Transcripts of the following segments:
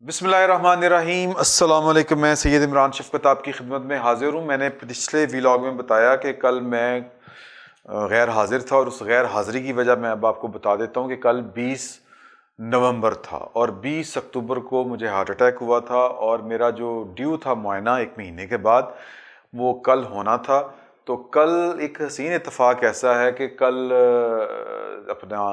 بسم اللہ الرحمن الرحیم۔ السلام علیکم، میں سید عمران شفقت آپ کی خدمت میں حاضر ہوں۔ میں نے پچھلے ویلاگ میں بتایا کہ کل میں غیر حاضر تھا، اور اس غیر حاضری کی وجہ میں اب آپ کو بتا دیتا ہوں کہ کل 20 نومبر تھا اور 20 اکتوبر کو مجھے ہارٹ اٹیک ہوا تھا، اور میرا جو ڈیو تھا معائنہ 1 مہینے کے بعد وہ کل ہونا تھا۔ تو کل ایک حسین اتفاق ایسا ہے کہ کل اپنا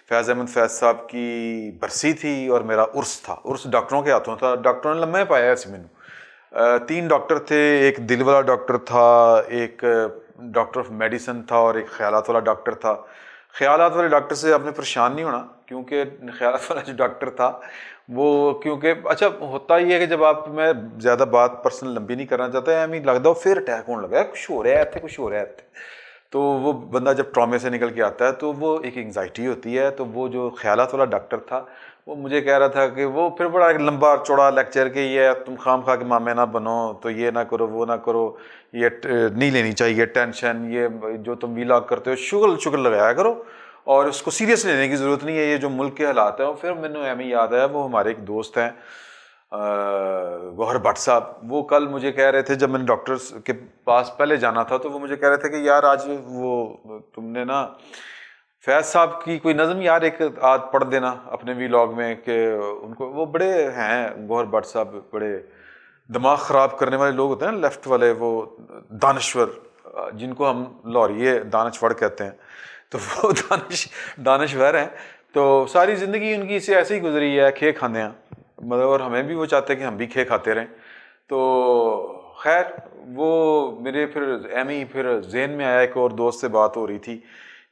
فیض احمد فیض صاحب کی برسی تھی اور میرا عرس تھا۔ عرس ڈاکٹروں کے ہاتھوں تھا، ڈاکٹروں نے لمحے پایا اسی مینوں 3 ڈاکٹر تھے، ایک دل والا ڈاکٹر تھا، ایک ڈاکٹر آف میڈیسن تھا، اور ایک خیالات والا ڈاکٹر تھا۔ خیالات والے ڈاکٹر سے آپ نے پریشان نہیں ہونا، کیونکہ خیالات والا جو ڈاکٹر تھا وہ کیونکہ اچھا ہوتا ہی ہے کہ جب آپ، میں زیادہ بات پرسنل لمبی نہیں کرنا چاہتا ہے، ہمیں لگتا ہو پھر اٹیک ہونے لگا ہے، کچھ ہو رہا ہے تھے کچھ ہو رہا ہے تھے، تو وہ بندہ جب ٹرامے سے نکل کے آتا ہے تو وہ ایک انگزائٹی ہوتی ہے۔ تو وہ جو خیالات والا ڈاکٹر تھا وہ مجھے کہہ رہا تھا کہ وہ پھر بڑا ایک لمبا چوڑا لیکچر کہ یہ تم خام خواہ کے مامے نہ بنو، تو یہ نہ کرو وہ نہ کرو، یہ نہیں لینی چاہیے ٹینشن، یہ جو تم ویلاگ کرتے ہو شغل لگایا کرو، اور اس کو سیریس لینے کی ضرورت نہیں ہے، یہ جو ملک کے حالات ہیں۔ پھر میں ہمیں یاد آیا وہ ہمارے ایک دوست ہیں گوہر بٹ صاحب، وہ کل مجھے کہہ رہے تھے، جب میں نے ڈاکٹر کے پاس پہلے جانا تھا تو وہ مجھے کہہ رہے تھے کہ یار آج وہ تم نے نا فیض صاحب کی کوئی نظم یار ایک آدھ پڑھ دینا اپنے ویلاگ میں، کہ ان کو وہ بڑے ہیں گوہر بٹ صاحب، بڑے دماغ خراب کرنے والے لوگ ہوتے ہیں نا لیفٹ والے، وہ دانشور جن کو ہم لاہوریے دانشور کہتے ہیں، تو وہ دانشور ہیں۔ تو ساری زندگی ان کی سے ایسے ہی گزری ہے، کھے کھانے ہیں مطلب، اور ہمیں بھی وہ چاہتے ہیں کہ ہم بھی کھے کھاتے رہیں۔ تو خیر وہ میرے پھر ذہن میں آیا، ایک اور دوست سے بات ہو رہی تھی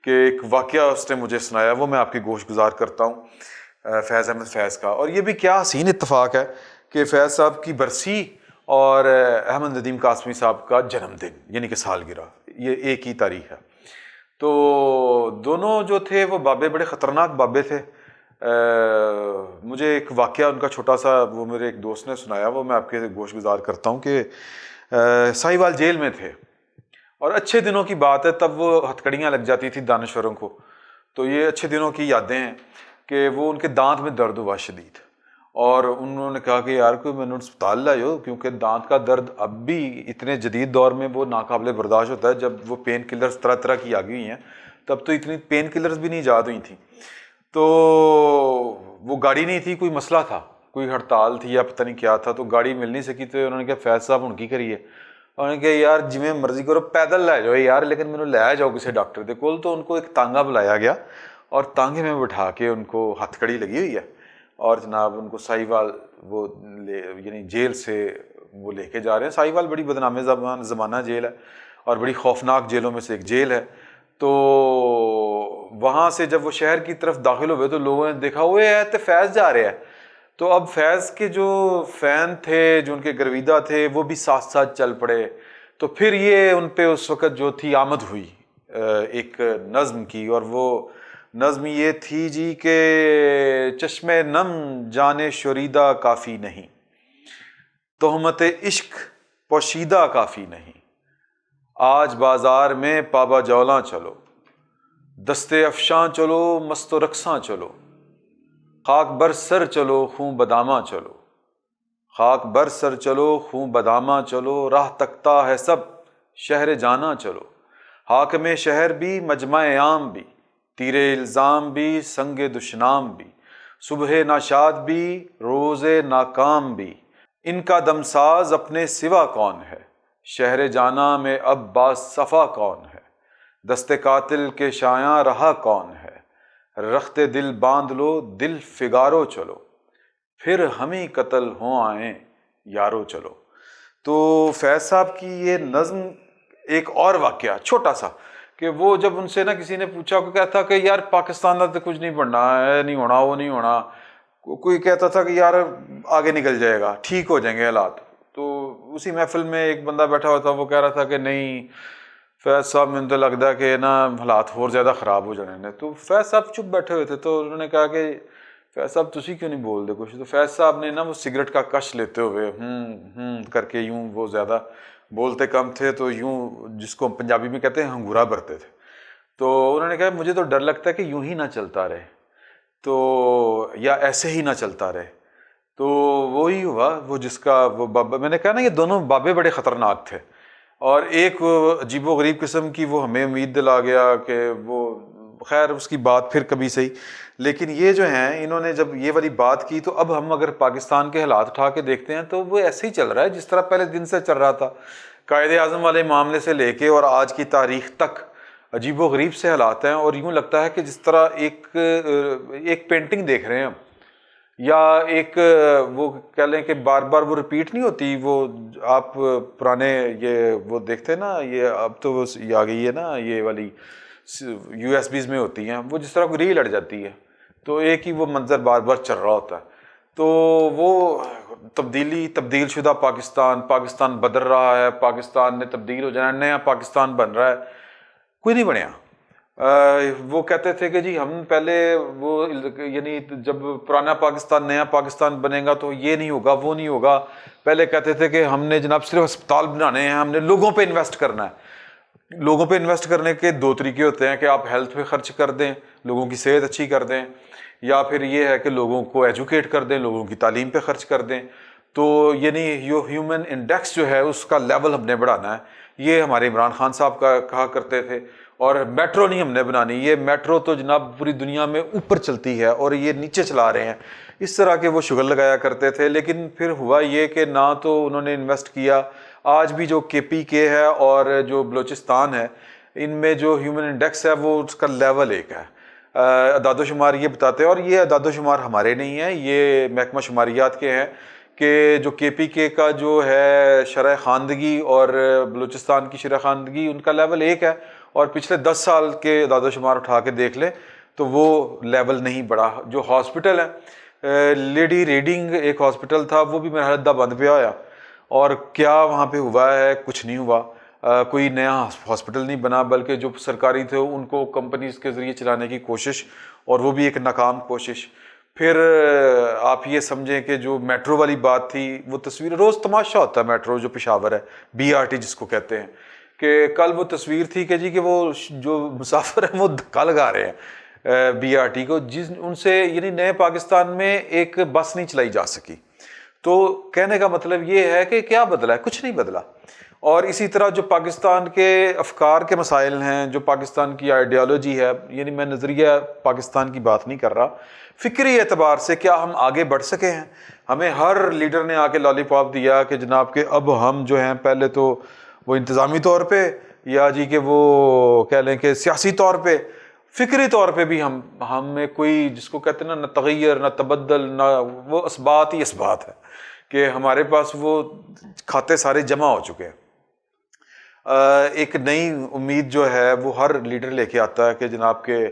کہ ایک واقعہ اس نے مجھے سنایا، وہ میں آپ کی گوش گزار کرتا ہوں فیض احمد فیض کا۔ اور یہ بھی کیا حسین اتفاق ہے کہ فیض صاحب کی برسی اور احمد ندیم قاسمی صاحب کا جنم دن یعنی کہ سالگرہ، یہ ایک ہی تاریخ ہے۔ تو دونوں جو تھے وہ بابے بڑے خطرناک بابے تھے۔ مجھے ایک واقعہ ان کا چھوٹا سا وہ میرے ایک دوست نے سنایا، وہ میں آپ کے گوش گزار کرتا ہوں کہ ساہیوال جیل میں تھے، اور اچھے دنوں کی بات ہے، تب وہ ہتھکڑیاں لگ جاتی تھی دانشوروں کو۔ تو یہ اچھے دنوں کی یادیں ہیں کہ وہ ان کے دانت میں درد ہوا شدید، اور انہوں نے کہا کہ یار کوئی میں نے اسپتال لائیو، کیونکہ دانت کا درد اب بھی اتنے جدید دور میں وہ ناقابل برداشت ہوتا ہے۔ جب وہ پین کلرز طرح طرح کی آ گئی ہوئی ہیں، تب تو اتنی پین کلرز بھی نہیں ایجاد ہوئی تھیں۔ تو وہ گاڑی نہیں تھی، کوئی مسئلہ تھا، کوئی ہڑتال تھی یا پتہ نہیں کیا تھا، تو گاڑی مل نہیں سکی۔ تو انہوں نے کہا فیض صاحب ہن کی کریے؟ انہوں نے کہا یار جویں مرضی کرو، پیدل لے جاؤ یار، لیکن مینوں لے جاؤ کسی ڈاکٹر دے کول۔ تو ان کو ایک تانگا بلایا گیا، اور تانگے میں بٹھا کے ان کو ہتھکڑی لگی ہوئی ہے، اور جناب ان کو ساہیوال وہ یعنی جیل سے وہ لے کے جا رہے ہیں۔ ساہیوال بڑی بدنام زمانہ جیل ہے، اور بڑی خوفناک جیلوں میں سے ایک جیل ہے۔ تو وہاں سے جب وہ شہر کی طرف داخل ہوئے تو لوگوں نے دیکھا وہ ہے تو فیض جا رہے ہیں۔ تو اب فیض کے جو فین تھے، جو ان کے گرویدہ تھے، وہ بھی ساتھ ساتھ چل پڑے۔ تو پھر یہ ان پہ اس وقت جو تھی آمد ہوئی ایک نظم کی، اور وہ نظم یہ تھی جی کہ چشم نم جان شوریدہ کافی نہیں، تہمت عشق پوشیدہ کافی نہیں، آج بازار میں پابا جولاں چلو، دستے افشاں چلو مست و رقصاں چلو، خاک بر سر چلو خوں بداماں چلو، خاک بر سر چلو خوں بداماں چلو، راہ تکتا ہے سب شہر جانا چلو، حاکم شہر بھی مجمع عام بھی، تیر الزام بھی سنگ دشنام بھی، صبح ناشاد بھی روز ناکام بھی، ان کا دمساز اپنے سوا کون ہے، شہر جانا میں اب باز صفا کون ہے، دست قاتل کے شایاں رہا کون ہے، رخت دل باندھ لو دل فگارو چلو، پھر ہمیں قتل ہوں آئیں یارو چلو۔ تو فیض صاحب کی یہ نظم ایک اور واقعہ چھوٹا سا، کہ وہ جب ان سے نا کسی نے پوچھا، کوئی کہتا کہ یار پاکستان میں تو کچھ نہیں پڑھنا ہے، نہیں ہونا وہ نہیں ہونا، کوئی کہتا تھا کہ یار آگے نکل جائے گا، ٹھیک ہو جائیں گے حالات۔ تو اسی محفل میں ایک بندہ بیٹھا ہوا تھا، وہ کہہ رہا تھا کہ نہیں فیض صاحب میں تو لگتا ہے کہ نا حالات اور زیادہ خراب ہو جانے نے۔ تو فیض صاحب چپ بیٹھے ہوئے تھے، تو انہوں نے کہا کہ فیض صاحب تسی کیوں نہیں بول دے کچھ؟ تو فیض صاحب نے نا وہ سگریٹ کا کش لیتے ہوئے کر کے یوں، وہ زیادہ بولتے کم تھے، تو یوں جس کو پنجابی میں کہتے ہیں ہنگورا بھرتے تھے۔ تو انہوں نے کہا مجھے تو ڈر لگتا ہے کہ یوں ہی نہ چلتا رہے، تو یا ایسے ہی نہ چلتا رہے، تو وہی ہوا وہ جس کا وہ بابا، میں نے کہا نا یہ دونوں بابے بڑے خطرناک تھے، اور ایک عجیب و غریب قسم کی وہ ہمیں امید دلا گیا کہ وہ، خیر اس کی بات پھر کبھی صحیح، لیکن یہ جو ہیں انہوں نے جب یہ والی بات کی تو اب ہم اگر پاکستان کے حالات اٹھا کے دیکھتے ہیں تو وہ ایسے ہی چل رہا ہے جس طرح پہلے دن سے چل رہا تھا، قائد اعظم والے معاملے سے لے کے اور آج کی تاریخ تک عجیب و غریب سے حالات ہیں، اور یوں لگتا ہے کہ جس طرح ایک پینٹنگ دیکھ رہے ہیں ہم، یا ایک وہ کہہ لیں کہ بار بار وہ ریپیٹ نہیں ہوتی، وہ آپ پرانے یہ وہ دیکھتے ہیں نا، یہ اب تو وہ یہ آ گئی ہے نا یہ والی یو ایس بیز میں ہوتی ہیں، وہ جس طرح کوئی ریل اڑ جاتی ہے تو ایک ہی وہ منظر بار بار چل رہا ہوتا ہے، تو وہ تبدیل شدہ پاکستان بدل رہا ہے، پاکستان نے تبدیل ہو جانا ہے، نیا پاکستان بن رہا ہے، کوئی نہیں بنیا۔ وہ کہتے تھے کہ جی ہم پہلے وہ یعنی جب پرانا پاکستان نیا پاکستان بنے گا تو یہ نہیں ہوگا وہ نہیں ہوگا، پہلے کہتے تھے کہ ہم نے جناب صرف ہسپتال بنانے ہیں، ہم نے لوگوں پہ انویسٹ کرنا ہے۔ لوگوں پہ انویسٹ کرنے کے دو طریقے ہوتے ہیں کہ آپ ہیلتھ پہ خرچ کر دیں، لوگوں کی صحت اچھی کر دیں، یا پھر یہ ہے کہ لوگوں کو ایجوکیٹ کر دیں، لوگوں کی تعلیم پہ خرچ کر دیں، تو یعنی ہیومن انڈیکس جو ہے اس کا لیول ہم نے بڑھانا ہے، یہ ہمارے عمران خان صاحب کا کہا کرتے تھے۔ اور میٹرو نہیں ہم نے بنانی، یہ میٹرو تو جناب پوری دنیا میں اوپر چلتی ہے اور یہ نیچے چلا رہے ہیں، اس طرح کے وہ شغل لگایا کرتے تھے، لیکن پھر ہوا یہ کہ نہ تو انہوں نے انویسٹ کیا۔ آج بھی جو کے پی کے ہے اور جو بلوچستان ہے، ان میں جو ہیومن انڈیکس ہے وہ اس کا لیول ایک ہے۔ اعداد و شمار یہ بتاتے ہیں، اور یہ اعداد و شمار ہمارے نہیں ہیں، یہ محکمہ شماریات کے ہیں، کہ جو کے پی کے کا جو ہے شرح خواندگی اور بلوچستان کی شرح خواندگی ان کا لیول ایک ہے، اور پچھلے 10 سال کے اعداد و شمار اٹھا کے دیکھ لیں تو وہ لیول نہیں بڑھا۔ جو ہاسپٹل ہے، لیڈی ریڈنگ ایک ہاسپٹل تھا، وہ بھی میرا حدہ بند پہ آیا، اور کیا وہاں پہ ہوا ہے؟ کچھ نہیں ہوا، کوئی نیا ہاسپٹل نہیں بنا، بلکہ جو سرکاری تھے ان کو کمپنیز کے ذریعے چلانے کی کوشش، اور وہ بھی ایک ناکام کوشش۔ پھر آپ یہ سمجھیں کہ جو میٹرو والی بات تھی، وہ تصویر روز تماشا ہوتا ہے، میٹرو جو پشاور ہے، بی آر ٹی جس کو کہتے ہیں، کہ کل وہ تصویر تھی کہ جی کہ وہ جو مسافر ہیں وہ دھکا لگا رہے ہیں بی آر ٹی کو، ان سے یعنی نئے پاکستان میں ایک بس نہیں چلائی جا سکی۔ تو کہنے کا مطلب یہ ہے کہ کیا بدلا ہے؟ کچھ نہیں بدلا۔ اور اسی طرح جو پاکستان کے افکار کے مسائل ہیں، جو پاکستان کی آئیڈیالوجی ہے، یعنی میں نظریہ پاکستان کی بات نہیں کر رہا، فکری اعتبار سے کیا ہم آگے بڑھ سکے ہیں؟ ہمیں ہر لیڈر نے آ کے لالی پاپ دیا کہ جناب کہ اب ہم جو ہیں پہلے تو وہ انتظامی طور پہ، یا جی کہ وہ کہہ لیں کہ سیاسی طور پہ، فکری طور پہ بھی ہم میں کوئی جس کو کہتے ہیں نا تغیر نہ تبدل، نہ وہ اثبات ہی اثبات ہے کہ ہمارے پاس وہ کھاتے سارے جمع ہو چکے ہیں۔ ایک نئی امید جو ہے وہ ہر لیڈر لے کے آتا ہے کہ جناب کہ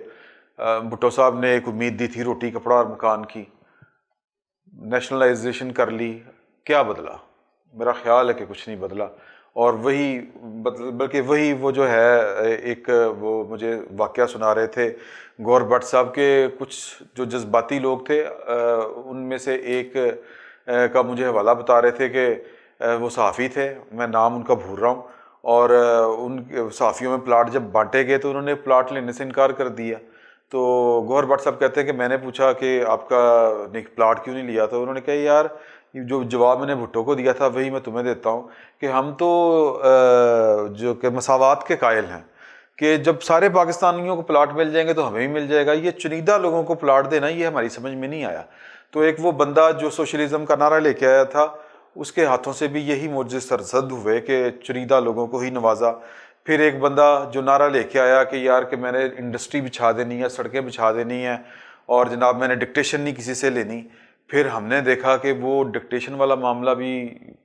بھٹو صاحب نے ایک امید دی تھی روٹی کپڑا اور مکان کی، نیشنلائزیشن کر لی، کیا بدلا؟ میرا خیال ہے کہ کچھ نہیں بدلا، اور وہی بلکہ وہی وہ جو ہے ایک وہ مجھے واقعہ سنا رہے تھے گور بٹ صاحب کے، کچھ جو جذباتی لوگ تھے ان میں سے ایک کا مجھے حوالہ بتا رہے تھے کہ وہ صحافی تھے، میں نام ان کا بھول رہا ہوں، اور ان صحافیوں میں پلاٹ جب بانٹے گئے تو انہوں نے پلاٹ لینے سے انکار کر دیا۔ تو گوہر بٹ صاحب کہتے ہیں کہ میں نے پوچھا کہ آپ کا پلاٹ کیوں نہیں لیا؟ تو انہوں نے کہا یار جو جواب میں نے بھٹو کو دیا تھا وہی میں تمہیں دیتا ہوں، کہ ہم تو جو کہ مساوات کے قائل ہیں، کہ جب سارے پاکستانیوں کو پلاٹ مل جائیں گے تو ہمیں بھی مل جائے گا، یہ چنیدہ لوگوں کو پلاٹ دینا یہ ہماری سمجھ میں نہیں آیا۔ تو ایک وہ بندہ جو سوشلزم کا نعرہ لے کے آیا تھا، اس کے ہاتھوں سے بھی یہی معجزے سرزد ہوئے کہ چنیدہ لوگوں کو ہی نوازا۔ پھر ایک بندہ جو نعرہ لے کے آیا کہ یار کہ میں نے انڈسٹری بچھا دینی ہے، سڑکیں بچھا دینی ہیں، اور جناب میں نے ڈکٹیشن نہیں کسی سے لینی۔ پھر ہم نے دیکھا کہ وہ ڈکٹیشن والا معاملہ بھی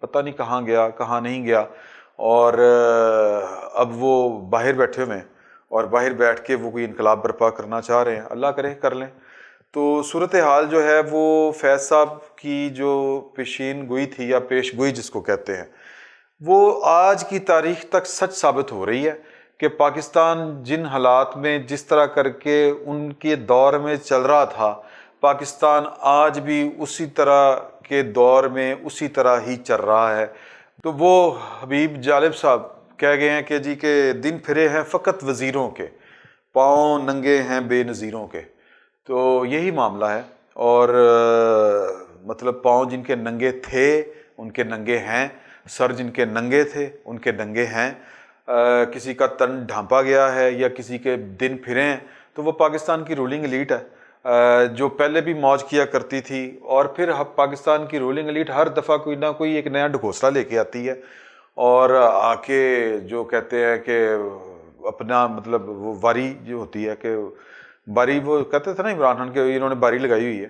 پتہ نہیں کہاں گیا کہاں نہیں گیا، اور اب وہ باہر بیٹھے ہوئے ہیں، اور باہر بیٹھ کے وہ کوئی انقلاب برپا کرنا چاہ رہے ہیں، اللہ کرے کر لیں۔ تو صورتحال جو ہے وہ فیض صاحب کی جو پیشین گوئی تھی یا پیش گوئی جس کو کہتے ہیں، وہ آج کی تاریخ تک سچ ثابت ہو رہی ہے کہ پاکستان جن حالات میں جس طرح کر کے ان کے دور میں چل رہا تھا، پاکستان آج بھی اسی طرح کے دور میں اسی طرح ہی چل رہا ہے۔ تو وہ حبیب جالب صاحب کہہ گئے ہیں کہ جی کہ دن پھرے ہیں فقط وزیروں کے، پاؤں ننگے ہیں بے نظیروں کے۔ تو یہی معاملہ ہے، اور مطلب پاؤں جن کے ننگے تھے ان کے ننگے ہیں، سر جن کے ننگے تھے ان کے ننگے ہیں، کسی کا تن ڈھانپا گیا ہے یا کسی کے دن پھرے ہیں، تو وہ پاکستان کی رولنگ ایلیٹ ہے جو پہلے بھی موج کیا کرتی تھی، اور پھر پاکستان کی رولنگ ایلیٹ ہر دفعہ کوئی نہ کوئی ایک نیا ڈھکوسلا لے کے آتی ہے، اور آ کے جو کہتے ہیں کہ اپنا مطلب وہ واری جو ہوتی ہے کہ باری، وہ کہتے تھے نا عمران خان کے انہوں نے باری لگائی ہوئی ہے،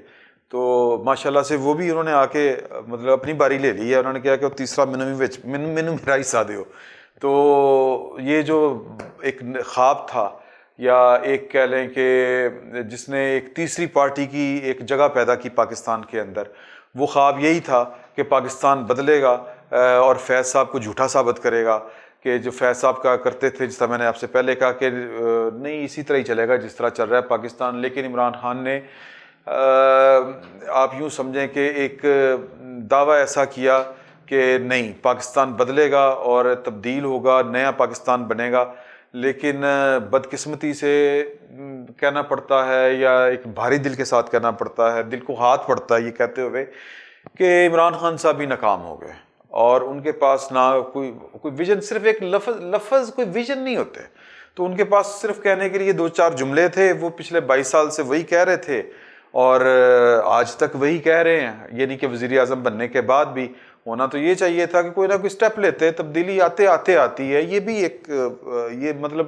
تو ماشاءاللہ سے وہ بھی انہوں نے آ کے مطلب اپنی باری لے لی ہے، انہوں نے کہا کہ وہ تیسرا مینو میرا حصہ دیو۔ تو یہ جو ایک خواب تھا، یا ایک کہہ لیں کہ جس نے ایک تیسری پارٹی کی ایک جگہ پیدا کی پاکستان کے اندر، وہ خواب یہی تھا کہ پاکستان بدلے گا اور فیض صاحب کو جھوٹا ثابت کرے گا، کہ جو فیض صاحب کا کرتے تھے، جس طرح میں نے آپ سے پہلے کہا کہ نہیں اسی طرح ہی چلے گا جس طرح چل رہا ہے پاکستان، لیکن عمران خان نے آپ یوں سمجھیں کہ ایک دعویٰ ایسا کیا کہ نہیں پاکستان بدلے گا اور تبدیل ہوگا، نیا پاکستان بنے گا، لیکن بدقسمتی سے کہنا پڑتا ہے یا ایک بھاری دل کے ساتھ کہنا پڑتا ہے، دل کو ہاتھ پڑتا ہے یہ کہتے ہوئے کہ عمران خان صاحب بھی ناکام ہو گئے، اور ان کے پاس نہ کوئی ویژن، صرف ایک لفظ کوئی ویژن نہیں ہوتے، تو ان کے پاس صرف کہنے کے لیے دو چار جملے تھے، وہ پچھلے 22 سال سے وہی کہہ رہے تھے اور آج تک وہی کہہ رہے ہیں، یعنی کہ وزیر اعظم بننے کے بعد بھی ہونا تو یہ چاہیے تھا کہ کوئی نہ کوئی سٹیپ لیتے، تبدیلی آتے آتی ہے، یہ بھی ایک یہ مطلب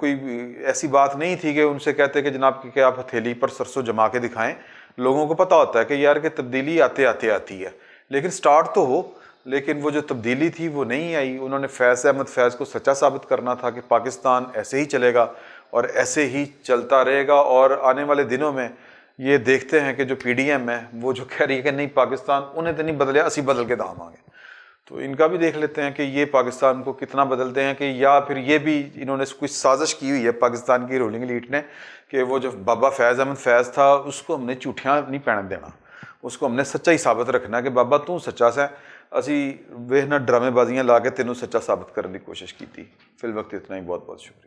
کوئی ایسی بات نہیں تھی کہ ان سے کہتے کہ جناب کہ آپ ہتھیلی پر سرسوں جما کے دکھائیں، لوگوں کو پتہ ہوتا ہے کہ یار کہ تبدیلی آتے آتی ہے، لیکن سٹارٹ تو ہو، لیکن وہ جو تبدیلی تھی وہ نہیں آئی۔ انہوں نے فیض احمد فیض کو سچا ثابت کرنا تھا کہ پاکستان ایسے ہی چلے گا اور ایسے ہی چلتا رہے گا، اور آنے والے دنوں میں یہ دیکھتے ہیں کہ جو پی ڈی ایم ہے وہ جو کہہ رہی ہے کہ نہیں پاکستان انہیں تو نہیں بدلے، اسی بدل کے دام آگے، تو ان کا بھی دیکھ لیتے ہیں کہ یہ پاکستان کو کتنا بدلتے ہیں، کہ یا پھر یہ بھی انہوں نے کچھ سازش کی ہوئی ہے پاکستان کی رولنگ ایلیٹ نے کہ وہ جو بابا فیض احمد فیض تھا اس کو ہم نے جھوٹیاں نہیں پہن دینا، اس کو ہم نے سچا ہی ثابت رکھنا کہ بابا تو سچا سا، اسی وہ نہ ڈرامے بازیاں لا کے تینوں سچا ثابت کرنے کی کوشش کی تھی۔ فی الوقت اتنا ہی، بہت بہت شکریہ۔